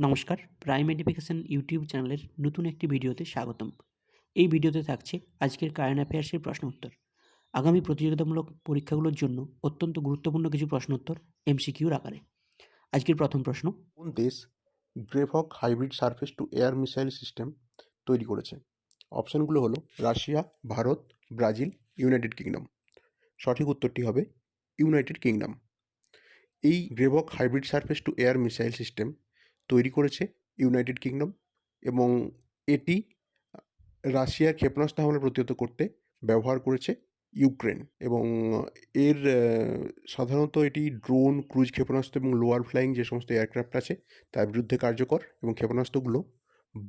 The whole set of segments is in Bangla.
নমস্কার, প্রাইম এডুকেশন ইউটিউব চ্যানেলের নতুন একটি ভিডিওতে স্বাগতম। এই ভিডিওতে থাকছে আজকের কারেন্ট অ্যাফেয়ার্সের প্রশ্ন উত্তর। আগামী প্রতিযোগিতামূলক পরীক্ষাগুলোর জন্য অত্যন্ত গুরুত্বপূর্ণ কিছু প্রশ্ন উত্তর এমসিকিউর আকারে। আজকের প্রথম প্রশ্ন, কোন দেশ Gravehawk hybrid surface to air missile system তৈরি করেছে? অপশনগুলো হলো Russia, Bharat, Brazil, United Kingdom. সঠিক উত্তরটি হবে ইউনাইটেড কিংডম। এই Gravehawk hybrid surface to air missile system তৈরি করেছে ইউনাইটেড কিংডম এবং এটি রাশিয়ার ক্ষেপণাস্ত্র হামলা প্রতিহত করতে ব্যবহার করেছে ইউক্রেন এবং এর সাধারণত এটি ড্রোন, ক্রুজ ক্ষেপণাস্ত্র এবং লোয়ার ফ্লাইং যে সমস্ত এয়ারক্রাফট আছে তার বিরুদ্ধে কার্যকর এবং ক্ষেপণাস্ত্রগুলো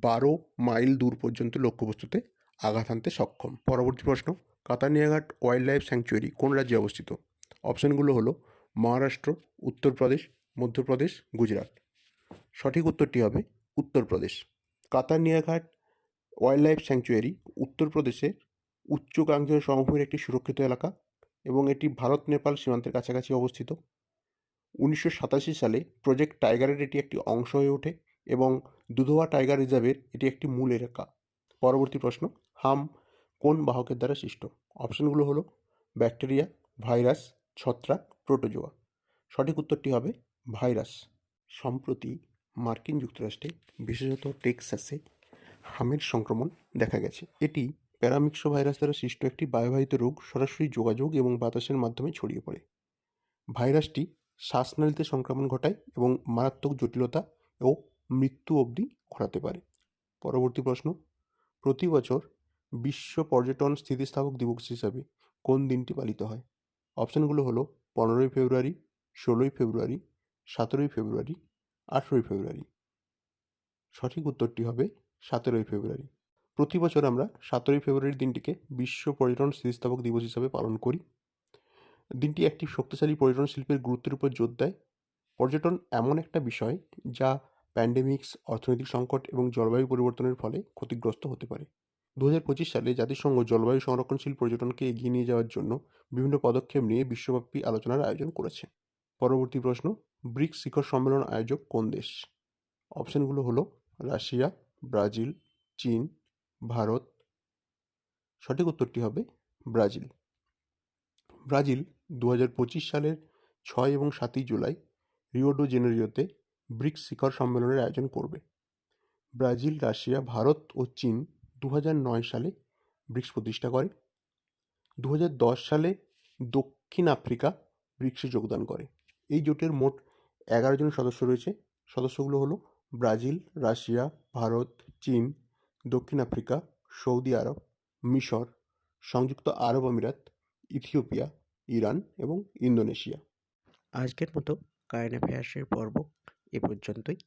12 মাইল দূর পর্যন্ত লক্ষ্যবস্তুতে আঘাত হানতে সক্ষম। পরবর্তী প্রশ্ন, কাতানিয়াঘাট ওয়াইল্ড লাইফ স্যাংচুয়ারি কোন রাজ্যে অবস্থিত? অপশনগুলো হলো মহারাষ্ট্র, উত্তরপ্রদেশ, মধ্যপ্রদেশ, গুজরাট। সঠিক উত্তরটি হবে উত্তরপ্রদেশ। কাতানিয়াঘাট ওয়াইল্ড লাইফ স্যাংচুয়ারি উত্তরপ্রদেশের উচ্চগাঙ্গেয় সমভূমির একটি সুরক্ষিত এলাকা এবং এটি ভারত নেপাল সীমান্তের কাছাকাছি অবস্থিত। 1987 সালে প্রজেক্ট টাইগারের এটি একটি অংশ হয়ে ওঠে এবং দুধওয়া টাইগার রিজার্ভের এটি একটি মূল এলাকা। পরবর্তী প্রশ্ন, হাম কোন বাহকের দ্বারা সৃষ্ট? অপশনগুলো হলো ব্যাকটেরিয়া, ভাইরাস, ছত্রাক, প্রোটোজোয়া। সঠিক উত্তরটি হবে ভাইরাস। সম্প্রতি মার্কিন যুক্তরাষ্ট্রে বিশেষত টেক্সাসে হামের সংক্রমণ দেখা গেছে। এটি প্যারামিক্সো ভাইরাস দ্বারা সৃষ্ট একটি বায়ুবাহিত রোগ, সরাসরি যোগাযোগ এবং বাতাসের মাধ্যমে ছড়িয়ে পড়ে। ভাইরাসটি শ্বাসনালীতে সংক্রমণ ঘটায় এবং মারাত্মক জটিলতা ও মৃত্যু অবধি ঘটাতে পারে। পরবর্তী প্রশ্ন, প্রতি বছর বিশ্ব পর্যটন স্থিতিস্থাপক দিবস হিসাবে কোন দিনটি পালিত হয়? অপশনগুলো হলো 15ই ফেব্রুয়ারি, 16ই ফেব্রুয়ারি, 17ই ফেব্রুয়ারি, 18ই ফেব্রুয়ারি। সঠিক উত্তরটি হবে 17ই ফেব্রুয়ারি। প্রতি বছর আমরা 17ই ফেব্রুয়ারির দিনটিকে বিশ্ব পর্যটন স্থিতিস্থাপক দিবস হিসাবে পালন করি। দিনটি একটি শক্তিশালী পর্যটন শিল্পের গুরুত্বের উপর জোর দেয়। পর্যটন এমন একটা বিষয় যা প্যান্ডেমিক্স, অর্থনৈতিক সংকট এবং জলবায়ু পরিবর্তনের ফলে ক্ষতিগ্রস্ত হতে পারে। 2025 সালে জাতিসংঘ জলবায়ু সংরক্ষণশীল পর্যটনকে এগিয়ে নিয়ে যাওয়ার জন্য বিভিন্ন পদক্ষেপ নিয়ে বিশ্বব্যাপী আলোচনার আয়োজন করেছে। পরবর্তী প্রশ্ন, ব্রিক্স শিখর সম্মেলন আয়োজক কোন দেশ? অপশনগুলো হলো রাশিয়া, ব্রাজিল, চীন, ভারত। সঠিক উত্তরটি হবে ব্রাজিল। ব্রাজিল 2025 সালের 6 এবং 7ই জুলাই রিও ডি জেনেরিওতে ব্রিক্স শিখর সম্মেলনের আয়োজন করবে। ব্রাজিল, রাশিয়া, ভারত ও চীন 2009 সালে ব্রিক্স প্রতিষ্ঠা করে। 2010 সালে দক্ষিণ আফ্রিকা ব্রিক্সে যোগদান করে। এই জোটের মোট 11 জন সদস্য রয়েছে। সদস্যগুলো হলো ব্রাজিল, রাশিয়া, ভারত, চীন, দক্ষিণ আফ্রিকা, সৌদি আরব, মিশর, সংযুক্ত আরব আমিরাত, ইথিওপিয়া, ইরান এবং ইন্দোনেশিয়া। আজকের মতো কারেন্ট অ্যাফেয়ার্সের পর্ব এ পর্যন্তই।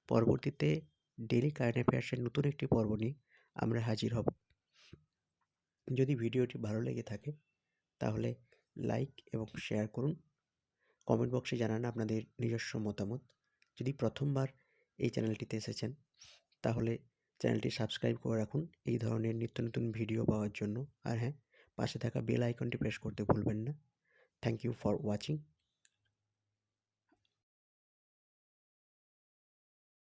পরবর্তীতে ডেইলি কারেন্ট অ্যাফেয়ার্সের নতুন একটি পর্ব নিয়ে আমরা হাজির হব। যদি ভিডিওটি ভালো লেগে থাকে তাহলে লাইক এবং শেয়ার করুন। কমেন্ট বক্সে জানান আপনাদের নিজস্ব মতামত। যদি প্রথমবার এই চ্যানেলটিতে এসেছেন তাহলে চ্যানেলটি সাবস্ক্রাইব করে রাখুন এই ধরনের নিত্য নতুন ভিডিও পাওয়ার জন্য। আর হ্যাঁ, পাশে থাকা বেল আইকনটি প্রেস করতে ভুলবেন না। Thank you for watching.